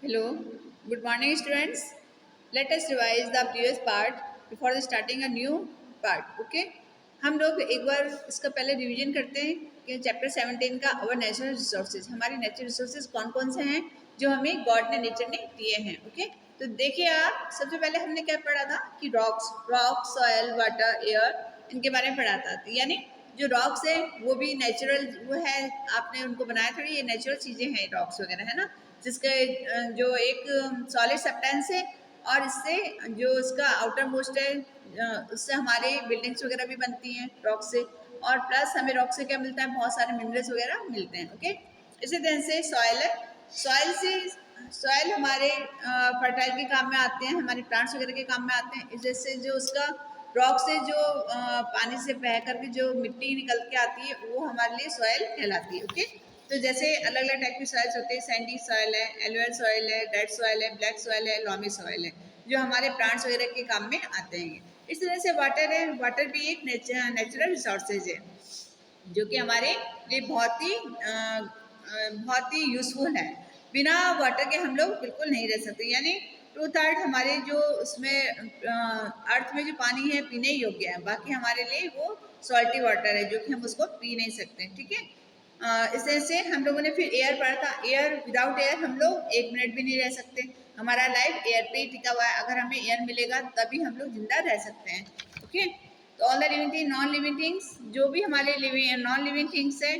Hello, good morning, students. Let us revise the previous part before starting a new part. Okay? हम लोग एक बार इसका पहले revision करते हैं कि चैप्टर 17 का अवर नेचुरल रिसोर्सेज, हमारे नेचुरल रिसोर्सेज कौन कौन से हैं जो हमें गॉड ने नेचर ने दिए हैं. ओके, तो देखिए आप, सबसे पहले हमने क्या पढ़ा था कि रॉक, सॉयल, वाटर, एयर, इनके बारे में पढ़ा था. तो यानी जो रॉक्स है वो भी नेचुरल वो है, आपने उनको बनाया, थोड़ी ये नेचुरल चीज़ें हैं रॉक्स वगैरह, है ना, जिसके जो एक सॉलिड सब्सटेंस है और इससे जो इसका आउटर मोस्ट है उससे हमारे बिल्डिंग्स वगैरह भी बनती हैं रॉक से, और प्लस हमें रॉक से क्या मिलता है, बहुत सारे मिनरल्स वगैरह मिलते हैं. ओके, इसी तरह से सॉइल है. सॉइल से सॉइल हमारे फर्टाइल के काम में आते हैं, हमारे प्लांट्स वगैरह के काम में आते हैं. जैसे जो उसका रॉक से जो पानी से बह करके जो मिट्टी निकल के आती है वो हमारे लिए सॉइल कहलाती है. ओके, तो जैसे अलग अलग टाइप की सॉइल्स होते हैं, सैंडी सॉइल है, एलुअल सॉइल है, डेड सॉइल है, ब्लैक सॉइल है, लॉमी सॉइल है, जो हमारे प्लांट्स वगैरह के काम में आते हैं. इस तरह से वाटर है. वाटर भी एक नेचुरल रिसोर्सेज है जो कि हमारे लिए बहुत ही यूजफुल है. बिना वाटर के हम लोग बिल्कुल नहीं रह सकते. यानी 2/3 हमारे जो उसमें अर्थ में जो पानी है पीने योग्य है, बाकी हमारे लिए वो सॉल्टी वाटर है जो कि हम उसको पी नहीं सकते. ठीक है, इस तरह से हम लोगों ने फिर एयर पढ़ा था. एयर, विदाउट एयर हम लोग एक मिनट भी नहीं रह सकते. हमारा लाइफ एयर पे ही टिका हुआ है. अगर हमें एयर मिलेगा तभी हम लोग जिंदा रह सकते हैं. ओके, तो all the living thing, non living things, जो भी हमारे लिविंग नॉन लिविंग थिंग्स है,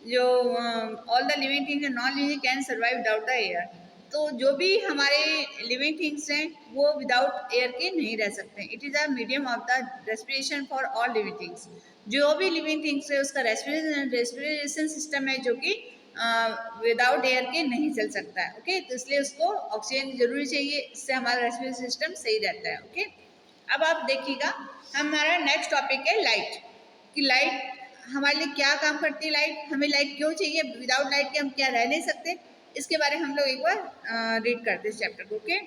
जो all the living things and non living can survive without the air. तो जो भी हमारे लिविंग थिंग्स हैं वो विदाउट एयर के नहीं रह सकते. It is a medium of the respiration for all living things. जो भी लिविंग थिंग्स है उसका रेस्पिरेशन सिस्टम है जो कि विदाउट एयर के नहीं चल सकता है. ओके, तो इसलिए उसको ऑक्सीजन जरूरी चाहिए, इससे हमारा रेस्पिरेशन सिस्टम सही रहता है. ओके, अब आप देखिएगा, हमारा नेक्स्ट टॉपिक है लाइट. कि लाइट हमारे लिए क्या काम करती है, लाइट हमें लाइट क्यों चाहिए, विदाउट लाइट के हम क्या रह नहीं सकते, इसके बारे में हम लोग एक बार रीड करते हैं इस चैप्टर को. Okay,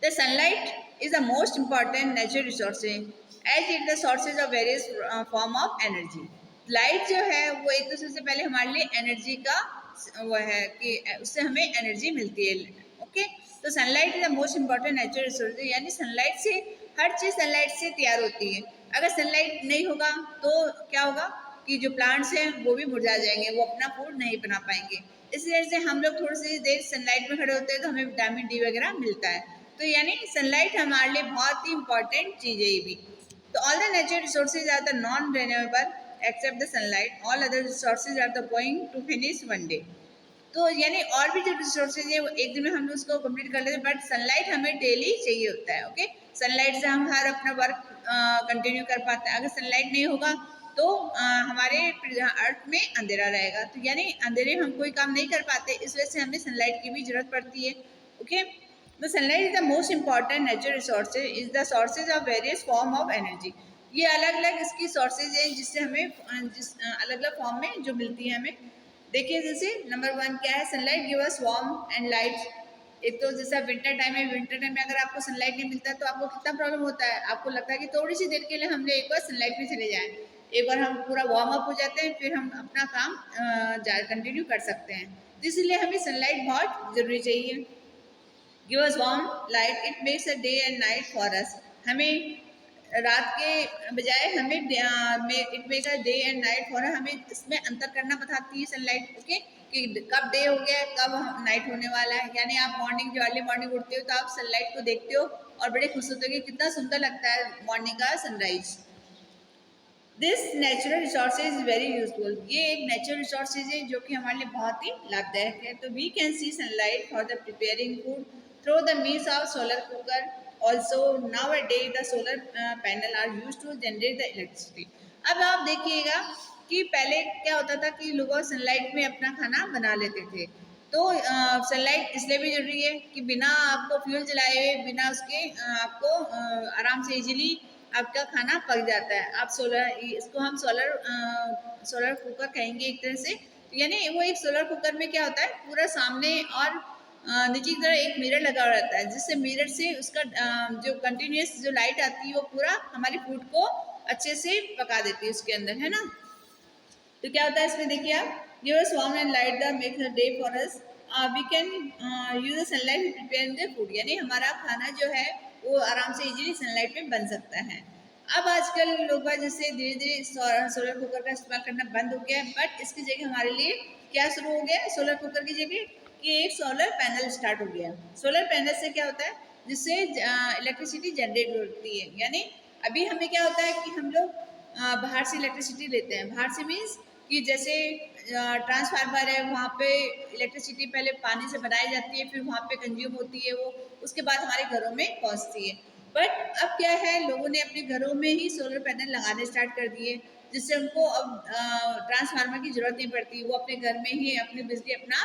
the sunlight is the most important natural resource as it the sources of various form of energy. Light जो है वो एक दूसरे से पहले हमारे लिए एनर्जी का वो है कि उससे हमें एनर्जी मिलती है. ओके, तो sunlight is the most important natural resource, यानी सनलाइट से हर चीज़ सनलाइट से तैयार होती है. अगर सनलाइट नहीं होगा तो क्या होगा कि जो प्लांट्स हैं वो भी मुरझा जाएंगे, वो अपना फूड नहीं बना पाएंगे. इस वजह से हम लोग थोड़ी सी देर सनलाइट में खड़े होते हैं तो हमें विटामिन डी वगैरह मिलता है. तो यानी सनलाइट हमारे लिए बहुत ही इंपॉर्टेंट चीज़ है ये भी. तो all the natural resources are the non renewable except the sunlight. All other resources are the going to finish one day. तो यानी और भी जो रिसोर्सेज है वो एक दिन में हम उसको कंप्लीट कर लेते हैं, बट सनलाइट हमें डेली चाहिए होता है. ओके, सनलाइट से हम हर अपना वर्क कंटिन्यू कर पाते हैं. अगर सनलाइट नहीं होगा तो हमारे अर्थ में अंधेरा रहेगा. तो यानी अंधेरे में हम कोई काम नहीं कर पाते, इस वजह से हमें सनलाइट की भी जरूरत पड़ती है. Okay, the sunlight is the most important natural resources is the sources of various form of energy. ये अलग अलग इसकी सोर्सेज है जिससे हमें अलग अलग फॉर्म में जो मिलती है हमें. देखिए, जैसे नंबर 1 क्या है, sunlight give us warm and light. एक तो जैसा विंटर टाइम है, विंटर टाइम में अगर आपको सनलाइट नहीं मिलता है तो आपको कितना प्रॉब्लम होता है. आपको लगता है कि थोड़ी सी देर के लिए हमने एक बार सनलाइट में चले जाएं, एक बार हम पूरा वार्म अप हो जाते हैं, फिर हम अपना काम कंटिन्यू कर सकते हैं. तो इसलिए हमें सनलाइट बहुत ज़रूरी चाहिए. Give us warm light, it makes a day and night for us. हमें रात के बजाय हमें it make a day and night for, हमें इसमें अंतर करना बताती है सनलाइट. ओके, कि कब डे हो गया कब नाइट होने वाला है. यानी आप मॉर्निंग जो अर्ली मॉर्निंग उठते हो तो आप सनलाइट को देखते हो और बड़े खुश होते हो कि कितना सुंदर लगता है मॉर्निंग का sunrise. This natural resources is very useful. ये एक नेचुरल रिसोर्सेज है जो कि हमारे लिए बहुत ही लाभदायक है. तो we can see sunlight for the preparing food through the means of solar cooker. Also nowadays the solar panel are use to generate the electricity. अब आप देखिएगा कि पहले क्या होता था कि लोग सनलाइट में अपना खाना बना लेते थे. तो सनलाइट इसलिए भी जरूरी है कि बिना आपको फ्यूल जलाए हुए, बिना उसके आपको आराम से इजीली आपका खाना पक जाता है. आप इसको हम सोलर कुकर कहेंगे एक तरह से. तो यानी वो एक सोलर कुकर में क्या होता है, पूरा सामने और नीचे की तरफ एक मिरर लगा हुआ रहता है, जिससे मिरर से उसका जो कंटिन्यूस जो लाइट आती है वो पूरा हमारे फूड को अच्छे से पका देती है उसके अंदर, है ना. तो क्या होता है इसमें, देखिए आप, give us warm and light the make the day for us. We can use the sunlight preparing the food, यानी हमारा खाना जो है वो आराम से इजीली सनलाइट में बन सकता है। अब आजकल लोग बाग जैसे धीरे धीरे सोलर कुकर का इस्तेमाल करना बंद हो गया है, बट इसकी जगह हमारे लिए क्या शुरू हो गया है सोलर कुकर की जगह, कि एक सोलर पैनल स्टार्ट हो गया। सोलर पैनल से क्या होता है, जिससे इलेक्ट्रिसिटी जनरेट होती है। यानी अभी हमें क्या होता है कि हम लोग बाहर से इलेक्ट्रिसिटी लेते हैं। बाहर से मीन्स कि जैसे ट्रांसफार्मर है, वहाँ पे इलेक्ट्रिसिटी पहले पानी से बनाई जाती है, फिर वहाँ पे कंज्यूम होती है वो, उसके बाद हमारे घरों में पहुँचती है। बट अब क्या है, लोगों ने अपने घरों में ही सोलर पैनल लगाने स्टार्ट कर दिए, जिससे उनको अब ट्रांसफार्मर की ज़रूरत नहीं पड़ती। वो अपने घर में ही अपनी बिजली अपना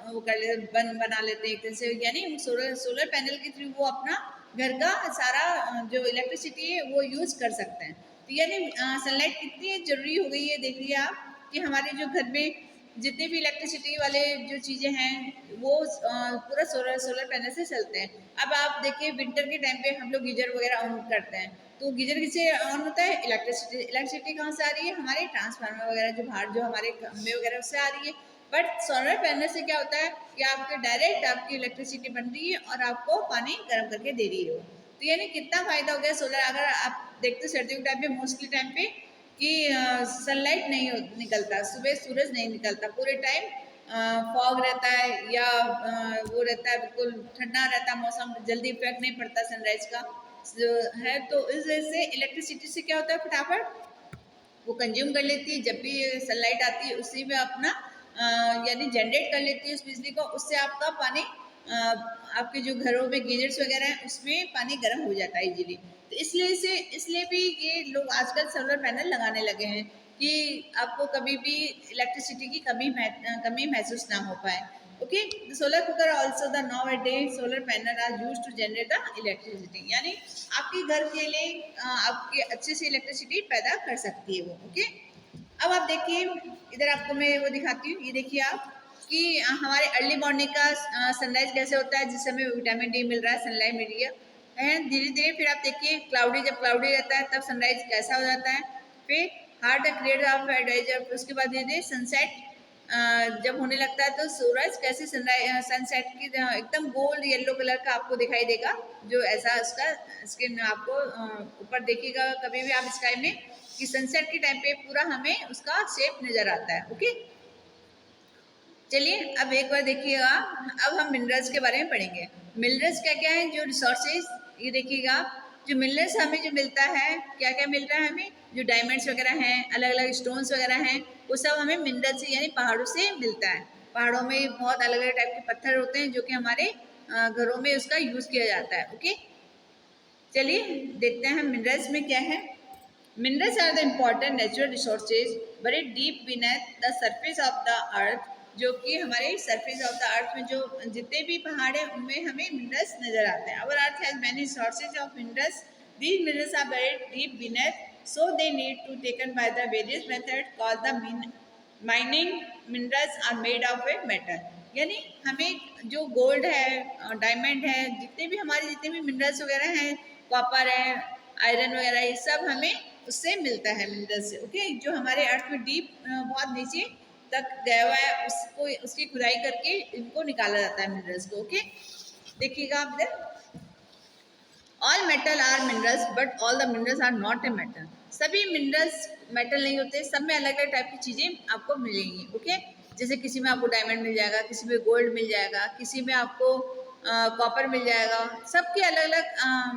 वो कर ले बना लेते हैं एक तरह से। यानी सोलर पैनल के थ्रू वो अपना घर का सारा जो इलेक्ट्रिसिटी है वो यूज़ कर सकते हैं। तो यानी सनलाइट कितनी ज़रूरी हो गई है, देखिए आप कि हमारे जो घर में जितने भी इलेक्ट्रिसिटी वाले जो चीज़ें हैं वो पूरा सोलर पैनल से चलते हैं। अब आप देखिए विंटर के टाइम पे हम लोग गीजर वगैरह ऑन करते हैं, तो गीजर किससे ऑन होता है, इलेक्ट्रिसिटी कहाँ से आ रही है, हमारे ट्रांसफार्मर वगैरह जो बाहर जो हमारे खंभे वगैरह उससे आ रही है। बट सोलर पैनल से क्या होता है कि आपके डायरेक्ट आपकी इलेक्ट्रिसिटी बन रही है और आपको पानी गर्म करके दे रही है। तो यानी कितना फायदा हो गया सोलर। अगर आप देखते सर्दियों के टाइम पे मोस्टली टाइम पे कि सनलाइट नहीं निकलता, सुबह सूरज नहीं निकलता, पूरे टाइम फॉग रहता है या वो रहता है, बिल्कुल ठंडा रहता है मौसम, जल्दी इफेक्ट नहीं पड़ता सनराइज का जो है। तो इस वजह से इलेक्ट्रिसिटी से क्या होता है, फटाफट वो कंज्यूम कर लेती है। जब भी सनलाइट आती है उसी में अपना यानी जनरेट कर लेती है उस बिजली को, उससे आपका पानी आपके जो घरों में गीजर्स वगैरह हैं उसमें पानी गर्म हो जाता है इजीली। तो इसलिए भी ये लोग आजकल सोलर पैनल लगाने लगे हैं कि आपको कभी भी इलेक्ट्रिसिटी की कमी महसूस ना हो पाए। Okay, the solar cooker also the nowadays solar panel are use to generate the electricity, यानी आपके घर के लिए आपके अच्छे से इलेक्ट्रिसिटी पैदा कर सकती है वो। ओके, अब आप देखिए इधर आपको मैं वो दिखाती हूँ, ये देखिए आप कि हमारे अर्ली मॉर्निंग का सनराइज कैसे होता है, जिससे हमें विटामिन डी मिल रहा है, सनलाइट मिल रही है। धीरे धीरे फिर आप देखिए जब क्लाउडी रहता है तब सनराइज कैसा हो जाता है, फिर हार्ड क्रिएट ऑफ एडवाइजर, उसके बाद धीरे धीरे सनसेट जब होने लगता है तो सूरज कैसे सनसेट की एकदम गोल्ड येलो कलर का आपको दिखाई देगा, जो ऐसा उसका स्किन आपको ऊपर देखिएगा कभी भी आप स्काई में कि सनसेट के टाइम पे पूरा हमें उसका शेप नजर आता है। ओके, चलिए अब एक बार देखिएगा, अब हम मिनरल्स के बारे में पढ़ेंगे। मिनरल्स क्या क्या है, जो रिसोर्सेज, ये देखिएगा जो मिनरल्स हमें जो मिलता है, क्या क्या मिल रहा है हमें, जो डायमंड्स वगैरह हैं, अलग अलग स्टोन्स वगैरह हैं, वो सब हमें मिनरल से यानी पहाड़ों से मिलता है। पहाड़ों में बहुत अलग अलग टाइप के पत्थर होते हैं जो कि हमारे घरों में उसका यूज़ किया जाता है। ओके, चलिए देखते हैं मिनरल्स में क्या है। Minerals are the important natural resources buried deep beneath the surface of the earth, जो कि हमारे सरफेस ऑफ द अर्थ में जो जितने भी पहाड़ हैं उनमें हमें मिनरल्स नजर आते हैं। Our earth has many sources of minerals. These minerals are buried deep beneath, so they need to taken by the various methods called the mining. Minerals are made of a metal. यानी हमें जो gold है, diamond है, जितने भी minerals वगैरह हैं, copper है, आयरन वगैरह, ये सब हमें उससे मिलता है मिनरल से। ओके, जो हमारे अर्थ में डीप बहुत नीचे तक गया हुआ है उसको उसकी खुदाई करके इनको निकाला जाता है मिनरल्स को। ओके, देखिएगा आप इधर, all metal are minerals but all the minerals are not a metal. सभी मिनरल्स मेटल नहीं होते, सब में अलग अलग टाइप की चीज़ें आपको मिलेंगी। ओके, जैसे किसी में आपको डायमंड मिल जाएगा, किसी में गोल्ड मिल जाएगा, किसी में आपको कॉपर मिल जाएगा, सबके अलग अलग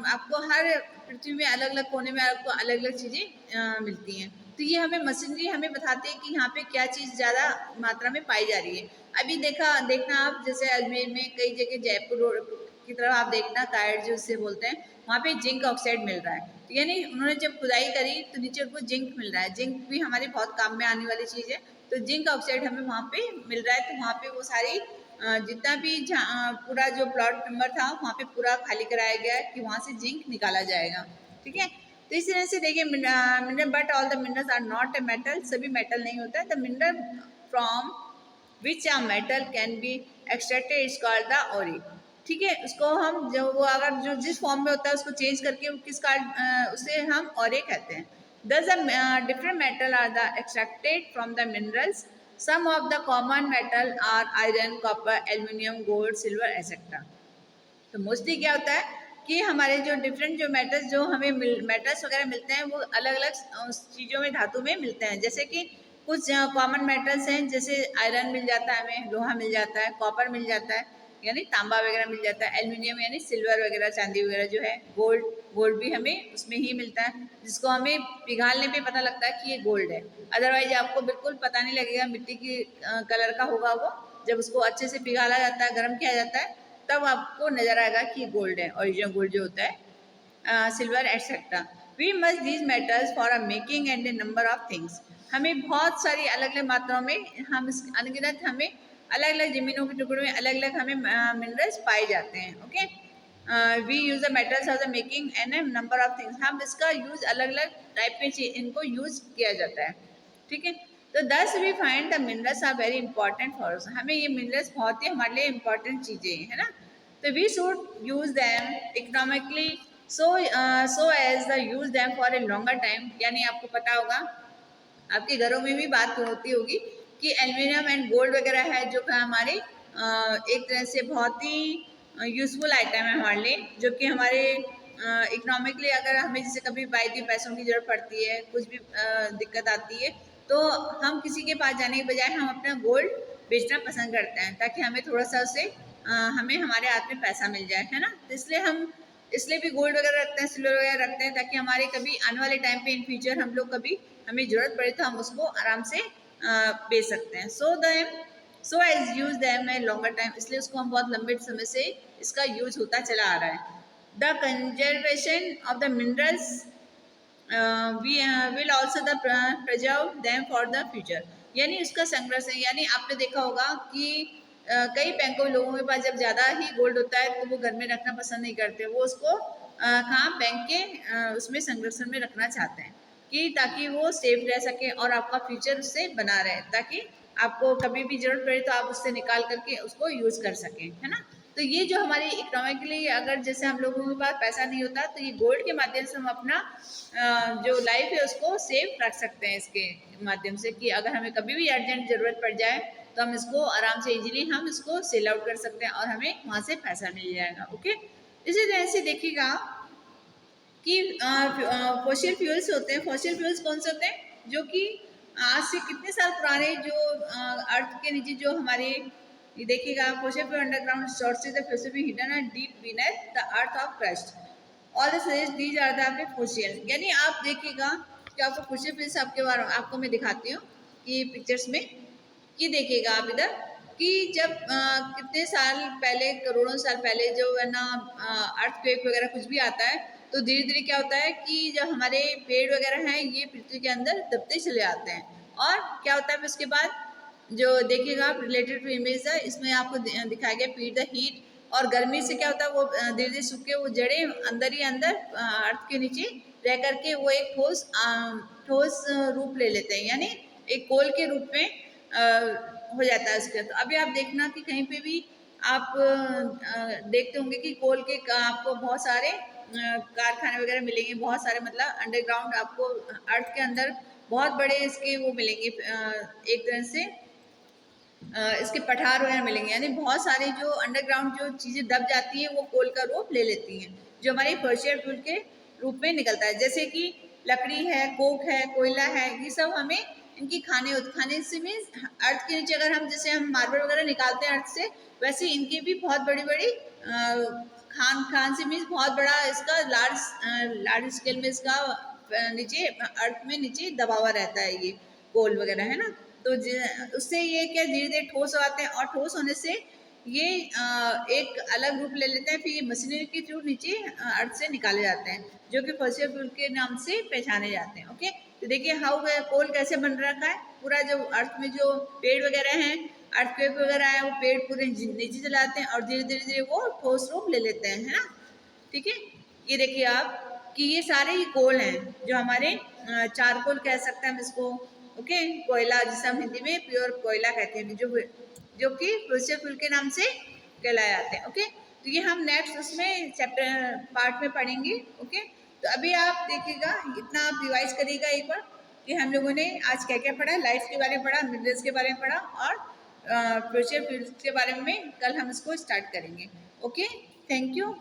आपको हर पृथ्वी में अलग अलग कोने में आपको अलग अलग चीज़ें मिलती हैं। तो ये हमें मशीनरी हमें बताती है कि यहाँ पे क्या चीज़ ज़्यादा मात्रा में पाई जा रही है। अभी देखना आप जैसे अजमेर में कई जगह जयपुर रोड की तरफ आप देखना, कायड़ जो उससे बोलते हैं, वहाँ पे जिंक ऑक्साइड मिल रहा है। तो यानी उन्होंने जब खुदाई करी तो नीचे उनको जिंक मिल रहा है। जिंक भी हमारे बहुत काम में आने वाली चीज़ है, तो जिंक ऑक्साइड हमें वहाँ पे मिल रहा है। तो वहाँ पे वो सारी जितना भी पूरा जो प्लॉट नंबर था वहाँ पे पूरा खाली कराया गया है कि वहाँ से जिंक निकाला जाएगा। ठीक है, तो इस तरह से देखिए mineral but all the minerals are not a metal, सभी मेटल नहीं होता है। The mineral from which a metal can be extracted is called the ore. ठीक है, उसको हम जो वो अगर जो जिस फॉर्म में होता है उसको चेंज करके उसे हम ओरे कहते हैं। Thus the different metal are the extracted from the minerals some of the common metal are iron, copper, aluminium, gold, silver etcetera. तो मोस्टली क्या होता है कि हमारे जो डिफरेंट जो मेटल्स जो हमें मेटल्स वगैरह मिलते हैं वो अलग अलग चीज़ों में, धातु में मिलते हैं। जैसे कि कुछ कॉमन मेटल्स हैं, जैसे आयरन मिल जाता है, हमें लोहा मिल जाता है, कॉपर मिल जाता है यानी तांबा वगैरह मिल जाता है, एल्यूमिनियम यानी सिल्वर वगैरह, चांदी वगैरह जो है, गोल्ड, गोल्ड भी हमें उसमें ही मिलता है, जिसको हमें पिघालने पे पता लगता है कि ये गोल्ड है। अदरवाइज आपको बिल्कुल पता नहीं लगेगा, मिट्टी की कलर का होगा वो। जब उसको अच्छे से पिघाला जाता है, गर्म किया जाता है, तब आपको नजर आएगा कि गोल्ड है, ओरिजिनल गोल्ड जो होता है, silver etcetera. We must these metals for a making and a number of things. हमें बहुत सारी अलग अलग मात्राओं में, हम अनगिनत हमें अलग अलग जमीनों के टुकड़ों में अलग अलग हमें मिनरल्स पाए जाते हैं। Okay, we use the metals of the making and a number of things. हम इसका यूज अलग अलग टाइप के इनको यूज किया जाता है। ठीक है, तो thus we find the minerals are very important for us. हमें ये मिनरल्स बहुत ही हमारे लिए इंपॉर्टेंट चीज़ें है ना। तो we should use them economically so as the use them for a longer time. यानी आपको पता होगा, आपके घरों में भी बात होती होगी कि एल्यूमिनियम एंड गोल्ड वगैरह है जो कि हमारे एक तरह से बहुत ही यूजफुल आइटम है हमारे लिए, जो कि हमारे इकोनॉमिकली अगर हमें जैसे कभी बाई पैसों की जरूरत पड़ती है, कुछ भी दिक्कत आती है, तो हम किसी के पास जाने के बजाय हम अपना गोल्ड बेचना पसंद करते हैं, ताकि हमें थोड़ा सा उससे हमें हमारे हाथ में पैसा मिल जाए, है ना। तो इसलिए भी गोल्ड वगैरह रखते हैं, सिल्वर वगैरह रखते हैं, ताकि हमारे कभी आने वाले टाइम पे इन फ्यूचर हम लोग कभी हमें जरूरत पड़े तो हम उसको आराम से बेच सकते हैं। So as use them a longer time, इसलिए उसको हम बहुत लंबे समय से इसका यूज होता चला आ रहा है। The conservation of the minerals we will also the preserve them for the future. यानी उसका संरक्षण, यानी आपने देखा होगा कि कई बैंकों लोगों के पास जब ज़्यादा ही गोल्ड होता है तो वो घर में रखना पसंद नहीं करते, वो उसको कहाँ बैंक के उसमें संरक्षण में रखना चाहते हैं, कि ताकि वो सेफ रह सके और आपका फ्यूचर उससे बना रहे, ताकि आपको कभी भी जरूरत पड़े तो आप उससे निकाल करके उसको यूज़ कर सकें, है ना। तो ये जो हमारी इकोनॉमिकली, अगर जैसे हम लोगों के पास पैसा नहीं होता तो ये गोल्ड के माध्यम से हम अपना जो लाइफ है उसको सेफ रख सकते हैं, इसके माध्यम से, कि अगर हमें कभी भी अर्जेंट ज़रूरत पड़ जाए तो हम इसको आराम से इजीली हम इसको सेल आउट कर सकते हैं और हमें वहाँ से पैसा मिल जाएगा। ओके, इसी तरह से देखिएगा कि फॉसिल फ्यूल्स होते हैं। फॉसिल फ्यूल्स कौन से होते हैं? जो कि आज से कितने साल पुराने, जो अर्थ के नीचे जो हमारे, ये देखिएगा, fossil fuel underground sources of fossil fuel hidden and deep beneath the earth of crust, all the suggest these are the fossil. यानी आप देखिएगा कि आपको फॉसिल फ्यूल्स आपके बारे में आपको मैं दिखाती हूँ कि पिक्चर्स में, कि देखिएगा आप इधर कि जब कितने साल पहले, करोड़ों साल पहले जो है ना अर्थक्वेक वगैरह कुछ भी आता है, तो धीरे धीरे क्या होता है कि जो हमारे पेड़ वगैरह हैं ये पृथ्वी के अंदर दबते चले आते हैं, और क्या होता है फिर उसके बाद, जो देखिएगा आप रिलेटेड टू इमेज है, इसमें आपको दिखाया गया फीड द हीट, और गर्मी से क्या होता है वो धीरे धीरे सूख के वो जड़ें अंदर ही अंदर अर्थ के नीचे रह करके वो एक ठोस रूप ले लेते हैं, यानी एक कोल के रूप में हो जाता है उसके। तो अभी आप देखना कि कहीं पे भी आप देखते होंगे कि कोल के आपको बहुत सारे कारखाने वगैरह मिलेंगे, बहुत सारे, मतलब अंडरग्राउंड आपको अर्थ के अंदर बहुत बड़े इसके वो मिलेंगे, एक तरह से इसके पठार वगैरह मिलेंगे, यानी बहुत सारे जो अंडरग्राउंड जो चीज़ें दब जाती हैं वो कोल का रूप ले लेती हैं, जो हमारे फॉसिल फ्यूल के रूप में निकलता है। जैसे कि लकड़ी है, कोक है, कोयला है, ये सब हमें इनकी खाने से मीन्स अर्थ के नीचे अगर हम, जैसे हम मार्बल वगैरह निकालते हैं अर्थ से, वैसे इनकी भी बहुत बड़ी बड़ी खान से मीन्स बहुत बड़ा इसका लार्ज स्केल में इसका नीचे अर्थ में नीचे दबा हुआ रहता है ये कोल वगैरह, है ना। तो उससे ये क्या धीरे धीरे ठोस हो आते हैं, और ठोस होने से ये एक अलग रूप ले लेते हैं, फिर ये मशीनरी के थ्रू नीचे अर्थ से निकाले जाते हैं, जो कि फॉसिल फ्यूल के नाम से पहचाने जाते हैं। ओके, तो देखिए हाउ कोल कैसे बन रखा है, पूरा जो अर्थ में जो पेड़ वगैरह हैं, अर्थक्वेक वगैरह है, वो पेड़ पूरे नीचे चले आते हैं और धीरे धीरे धीरे वो ठोस रूप ले लेते हैं, है ना। ठीक है, ये देखिए आप कि ये सारे ही कोल हैं, जो हमारे चारकोल कह सकते हैं हम इसको। ओके, कोयला, जिसे हम हिंदी में प्योर कोयला कहते हैं, जो कि फॉसिल फ्यूल के नाम से कहलाए जाते हैं। ओके, तो ये हम नेक्स्ट उसमें चैप्टर पार्ट में पढ़ेंगे। ओके, तो अभी आप देखिएगा, इतना आप रिवाइज करिएगा एक बार। कि हम लोगों ने आज क्या क्या पढ़ा, लाइट्स के बारे में पढ़ा, मिनरल्स के बारे में पढ़ा और फ्यूचर फील्ड्स के बारे में कल हम इसको स्टार्ट करेंगे। Okay, thank you.